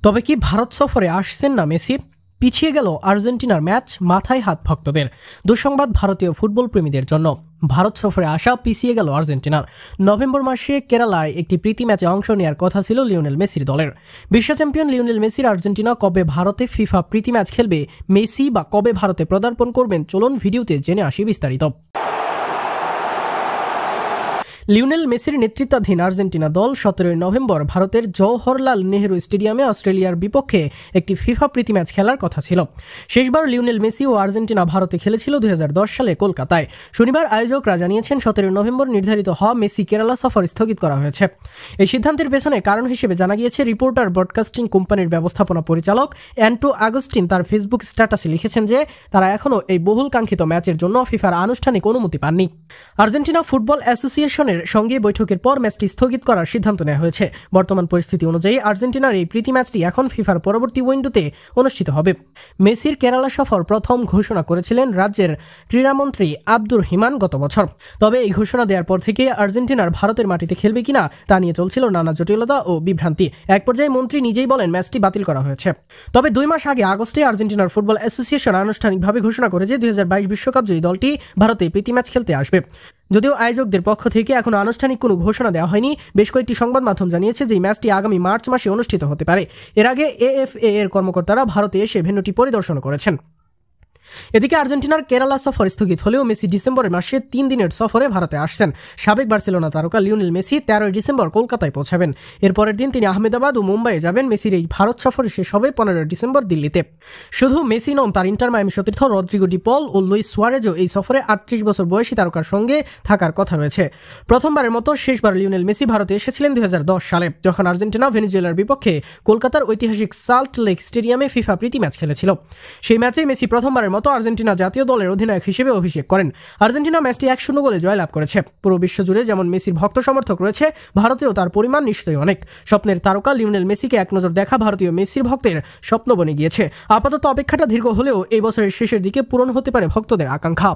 তবে কি ভারত সফরে আসছেন না মেসি? পিছিয়ে গেল আর্জেন্টিনার ম্যাচ, মাথায় হাত ভক্তদের। দুঃসংবাদ ভারতীয় ফুটবল প্রেমীদের জন্য। ভারত সফরে আসা পিছিয়ে গেল আর্জেন্টিনার। নভেম্বর মাসে কেরালায় একটি প্রীতি ম্যাচে অংশ নেওয়ার কথা ছিল লিওনেল মেসির দলের। বিশ্ব চ্যাম্পিয়ন লিওনেল মেসির আর্জেন্টিনা কবে ভারতে ফিফা প্রীতি ম্যাচ খেলবে, মেসি বা কবে ভারতে পদার্পণ করবেন, চলুন ভিডিওতে জেনে আসি বিস্তারিত। লিওনেল মেসির নেতৃত্বাধীন আর্জেন্টিনা দল 17 নভেম্বর ভারতের জওহরলাল নেহরু স্টেডিয়ামে অস্ট্রেলিয়ার বিপক্ষে একটি ফিফা প্রীতি ম্যাচ খেলার কথা ছিল। শেষবার লিওনেল মেসি ও আর্জেন্টিনা ভারতে খেলেছিল 2010 সালে কলকাতায়। শনিবার আয়োজকরা জানিয়েছেন 17 নভেম্বর নির্ধারিত হওয়া মেসি কেরালা সফর স্থগিত করা হয়েছে। এই সিদ্ধান্তের পেছনে কারণ হিসেবে জানা গিয়েছে, রিপোর্টার ব্রডকাস্টিং কোম্পানির ব্যবস্থাপনা পরিচালক অ্যান্টো আগস্টিন তার ফেসবুক স্ট্যাটাসে লিখেছেন যে তারা এখনও এই বহুল কাঙ্ক্ষিত ম্যাচের জন্য ফিফার আনুষ্ঠানিক অনুমতি পাননি। আর্জেন্টিনা ফুটবল অ্যাসোসিয়েশনের সঙ্গে বৈঠকের পর ম্যাচটি স্থগিত করার সিদ্ধান্ত নেওয়া হয়েছে। বর্তমান পরিস্থিতি অনুযায়ী আর্জেন্টিনার এই প্রীতি ম্যাচটি এখন ফিফার পরবর্তী উইন্ডোতে অনুষ্ঠিত হবে। মেসির কেরালা সফর প্রথম ঘোষণা করেছিলেন রাজ্যের ক্রীড়ামন্ত্রী আব্দুর রহিমান গত বছর। তবে এই ঘোষণা দেওয়ার পর থেকে আর্জেন্টিনার ভারতের মাটিতে খেলবে কিনা তা নিয়ে চলছিল নানা জটিলতা ও বিভ্রান্তি। এক পর্যায়ে মন্ত্রী নিজেই বলেন ম্যাচটি বাতিল করা হয়েছে। তবে 2 মাস আগে আগস্টে আর্জেন্টিনার ফুটবল অ্যাসোসিয়েশন আনুষ্ঠানিকভাবে ঘোষণা করে যে 2022 বিশ্বকাপ জয়ী দলটি ভারতে প্রীতি ম্যাচ খেলতে আসবে। যদিও আয়োজকদের পক্ষ থেকে এখনো আনুষ্ঠানিক কোনো ঘোষণা দেওয়া হয়নি, বেশ কয়েকটি সংবাদ মাধ্যম জানিয়েছে যে এই ম্যাচটি আগামী মার্চ মাসে অনুষ্ঠিত হতে পারে। এর আগে এএফএ এর কর্মকর্তারা ভারতে এসে ভেন্যুটি পরিদর্শন করেছেন। এদিকে আর্জেন্টিনার কেরালা সফর স্থগিত হলেও মেসি ডিসেম্বরের মাসে 3 দিনের সফরে ভারতে আসছেন। সাবেক বার্সেলোনা তারকা লিওনেল মেসি 13 ডিসেম্বর কলকাতায় পৌঁছাবেন। এর পরের দিন তিনি আহমেদাবাদ ও মুম্বাইয়ে যাবেন। মেসির এই ভারত সফরে শেষ হবে 15 ডিসেম্বর দিল্লিতে। শুধু মেসি নন, তার ইন্টার মায়ামি সতীর্থ রদ্রিগো ডি পল ও লুইস সুয়ারেজও এই সফরে 38 বছর বয়সী তারকার সঙ্গে থাকার কথা রয়েছে। প্রথমবারের মতো শেষবার লিওনেল মেসি ভারতে এসেছিলেন 2010 সালে, যখন আর্জেন্টিনা ভেনেজুয়েলার বিপক্ষে কলকাতার ঐতিহাসিক সল্ট লেক স্টেডিয়ামে ফিফা প্রীতি ম্যাচ খেলেছিল। সেই ম্যাচে মেসি প্রথমবারের মতো আর্জেন্টিনা জাতীয় দলের অধিনায়ক হিসেবে অভিষেক করেন। আর্জেন্টিনা ম্যাচটি 1-0 গোলে জয়লাভ করেছে। পুরো বিশ্ব জুড়ে যেমন মেসির ভক্ত সমর্থক রয়েছে, ভারতেও তার পরিমাণ নিশ্চয়ই অনেক। স্বপ্নের তারকা লিওনেল মেসিকে এক নজর দেখা ভারতীয় মেসির ভক্তের স্বপ্ন বনে গিয়েছে। আপাতত অপেক্ষাটা দীর্ঘ হলেও এই বছরের শেষের দিকে পূরণ হতে পারে ভক্তদের আকাঙ্ক্ষা।